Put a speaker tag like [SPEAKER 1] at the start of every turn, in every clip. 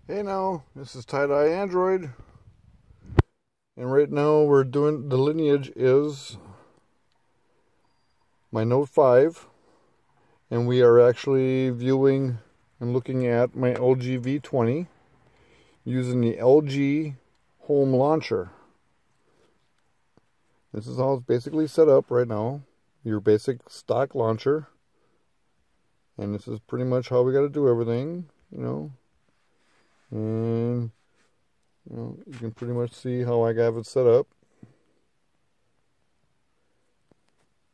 [SPEAKER 1] Hey now, this is Tie-Dye Android, and right now we're doing, the lineage is my Note 5, and we are actually viewing and looking at my LG V20 using the LG home launcher. This is how it's basically set up right now, your basic stock launcher, and this is pretty much how we got to do everything, and you can pretty much see how I have it set up.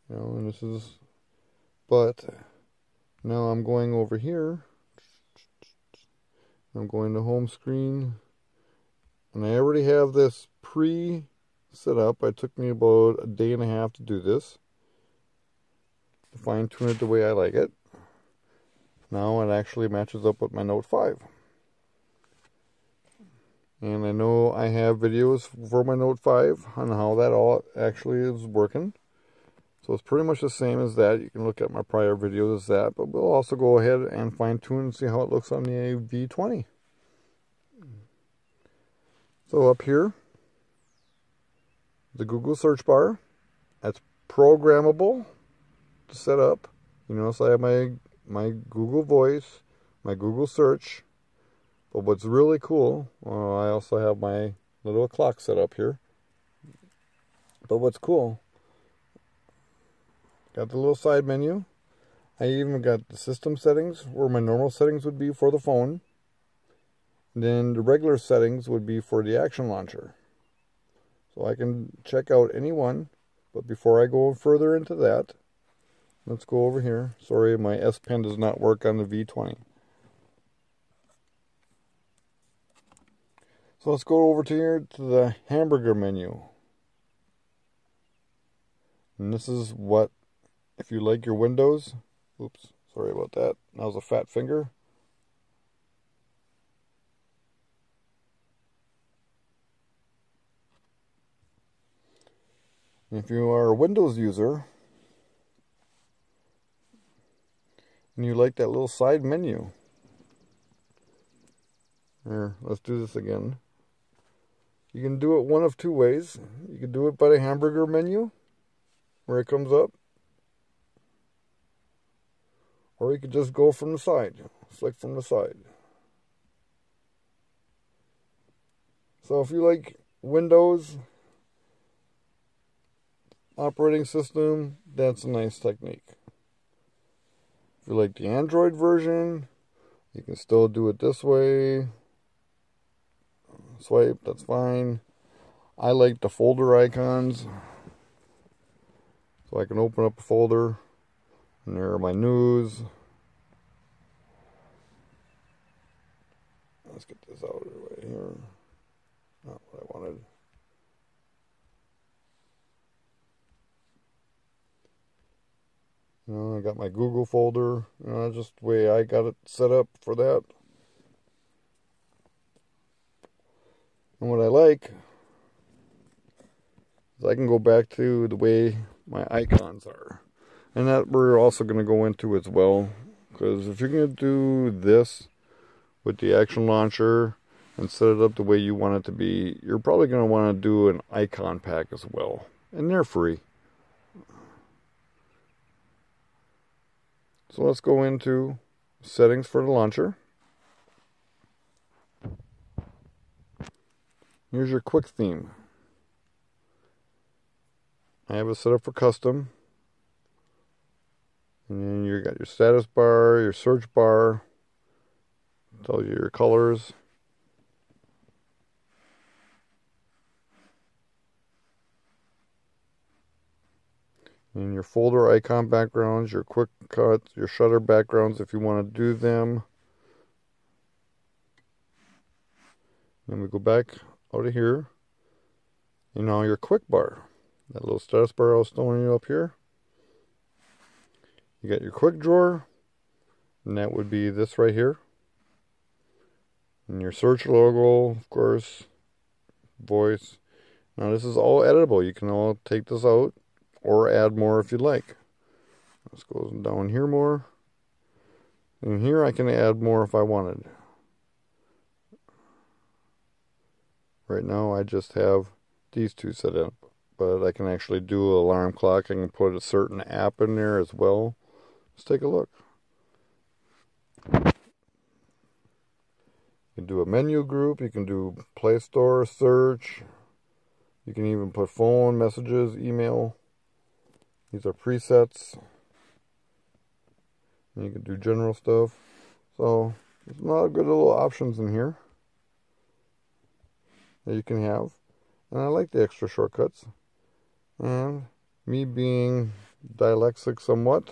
[SPEAKER 1] And this is, but now I'm going over here. I'm going to home screen, and I already have this pre-set up. It took me about a day and a half to do this, to fine tune it the way I like it. Now it actually matches up with my Note 5. And I know I have videos for my Note 5 on how that all actually is working. So it's pretty much the same as that. You can look at my prior videos as that, but we'll also go ahead and fine tune and see how it looks on the V20. So up here, the Google search bar, that's programmable to set up. You notice I have my Google Voice, my Google search. But what's really cool, I also have my little clock set up here. But what's cool, got the little side menu. I even got the system settings, where my normal settings would be for the phone. And then the regular settings would be for the action launcher. So I can check out any one. But before I go further into that, let's go over here. Sorry, my S Pen does not work on the V20. So let's go over to here to the hamburger menu. And this is what, if you like your windows, oops, sorry about that. That was a fat finger. And if you are a Windows user, and you like that little side menu, here, let's do this again. You can do it one of two ways. You can do it by the hamburger menu, where it comes up. Or you could just go from the side, flick from the side. So if you like Windows operating system, that's a nice technique. If you like the Android version, you can still do it this way. Swipe, that's fine. I like the folder icons, so I can open up a folder, and there are my news. Let's get this out of the way here. Not what I wanted. I got my Google folder. Just the way I got it set up for that. And what I like is I can go back to the way my icons are. And that we're also going to go into as well. Because if you're going to do this with the action launcher and set it up the way you want it to be, you're probably going to want to do an icon pack as well. And they're free. So let's go into settings for the launcher. Here's your quick theme. I have it set up for custom. And then you got your status bar, your search bar. Tells you your colors. And your folder icon backgrounds, your quick cuts, your shutter backgrounds if you want to do them. Then we go back out of here. And now your quick bar. That little status bar I was throwing you up here. You got your quick drawer. And that would be this right here. And your search logo, of course. Voice. Now this is all editable. You can all take this out or add more if you'd like. Let's go down here more. And here I can add more if I wanted. Right now I just have these two set up, but I can actually do an alarm clock. I can put a certain app in there as well. Let's take a look. You can do a menu group, you can do Play Store search, you can even put phone, messages, email. These are presets. And you can do general stuff. So there's a lot of good little options in here that you can have. And I like the extra shortcuts. And me being dyslexic somewhat,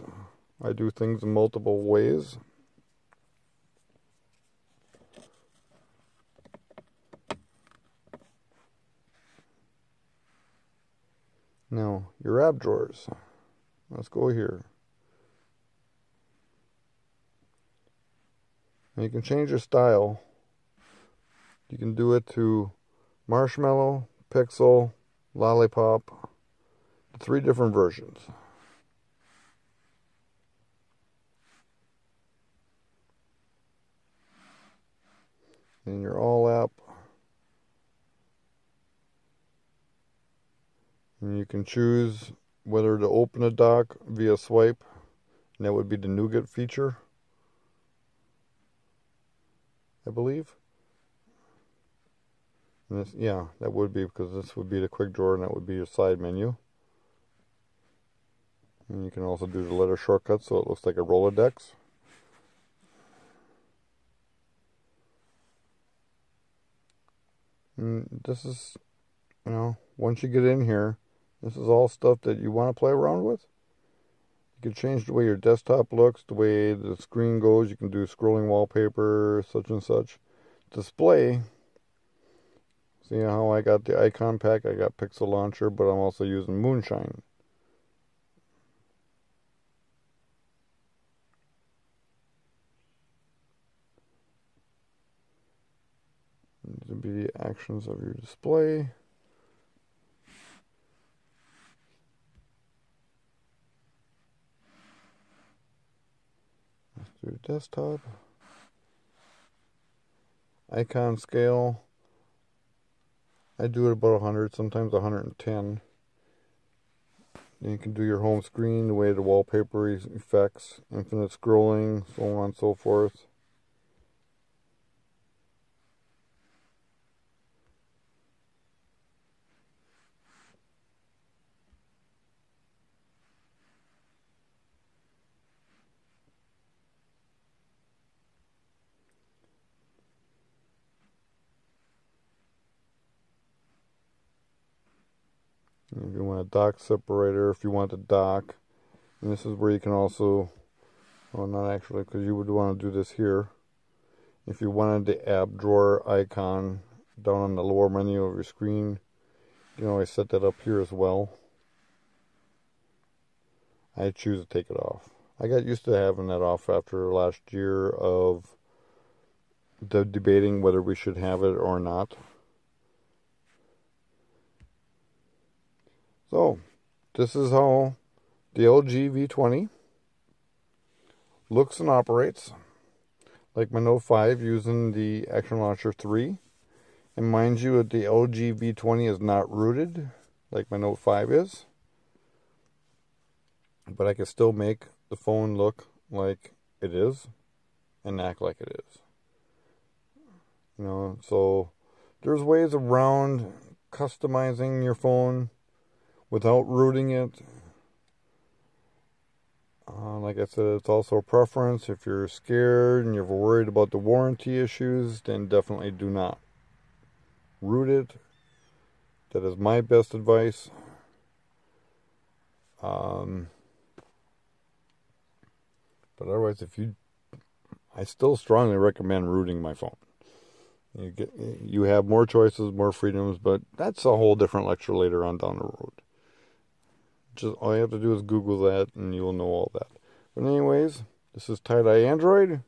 [SPEAKER 1] I do things in multiple ways. Now, your app drawers. Let's go here. And you can change your style. You can do it to Marshmallow, Pixel, Lollipop. 3 different versions. And your all app. And you can choose whether to open a dock via swipe. And that would be the nougat feature, I believe. And this, yeah, that would be, because this would be the quick drawer and that would be your side menu. And you can also do the letter shortcuts so it looks like a Rolodex. And this is, you know, once you get in here, this is all stuff that you want to play around with. You can change the way your desktop looks, the way the screen goes. You can do scrolling wallpaper, such and such. Display. See how I got the icon pack? I got Pixel Launcher, but I'm also using Moonshine. These would be the actions of your display. Let's do desktop. Icon scale. I do it about 100, sometimes 110. Then you can do your home screen, the way the wallpaper effects, infinite scrolling, so on and so forth. If you want a dock separator, if you want a dock, and this is where you can also, well, not actually, because you would want to do this here. If you wanted the app drawer icon down on the lower menu of your screen, you can always set that up here as well. I choose to take it off. I got used to having that off after last year of debating whether we should have it or not. So, this is how the LG V20 looks and operates. Like my Note 5 using the Action Launcher 3. And mind you, the LG V20 is not rooted like my Note 5 is. But I can still make the phone look like it is and act like it is. You know, so there's ways around customizing your phone without rooting it. Like I said, it's also a preference. If you're scared and you're worried about the warranty issues, then definitely do not root it. That is my best advice. But otherwise, I still strongly recommend rooting my phone. You have more choices, more freedoms, but that's a whole different lecture later on down the road. Just all you have to do is Google that, and you will know all that. But anyways, this is Tie-Dye Android, and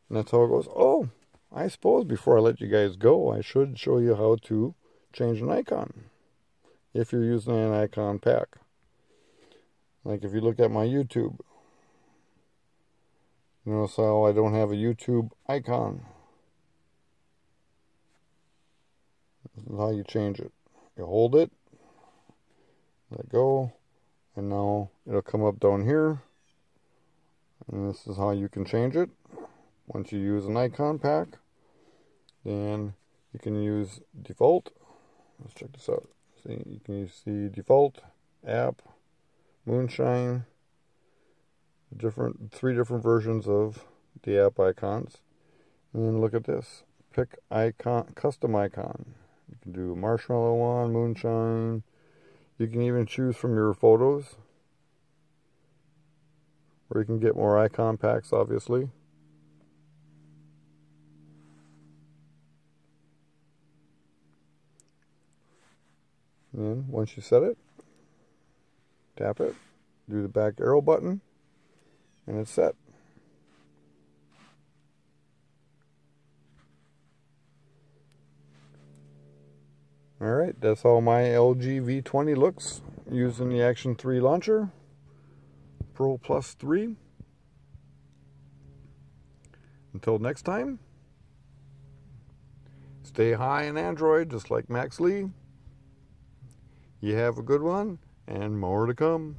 [SPEAKER 1] that's how it goes. Oh, I suppose before I let you guys go, I should show you how to change an icon if you're using an icon pack. Like if you look at my YouTube, you notice how I don't have a YouTube icon. This is how you change it. You hold it, let go, and now it'll come up down here. And this is how you can change it. Once you use an icon pack, then you can use default. Let's check this out. See, you can see default, app, moonshine, three different versions of the app icons. And then look at this. Pick icon, custom icon. You can do marshmallow one, moonshine. You can even choose from your photos, or you can get more icon packs, obviously. And then once you set it, tap it, do the back arrow button, and it's set. Alright, that's how my LG V20 looks using the Action 3 launcher, Pro Plus 3. Until next time, stay high in Android just like Max Lee. You have a good one, and more to come.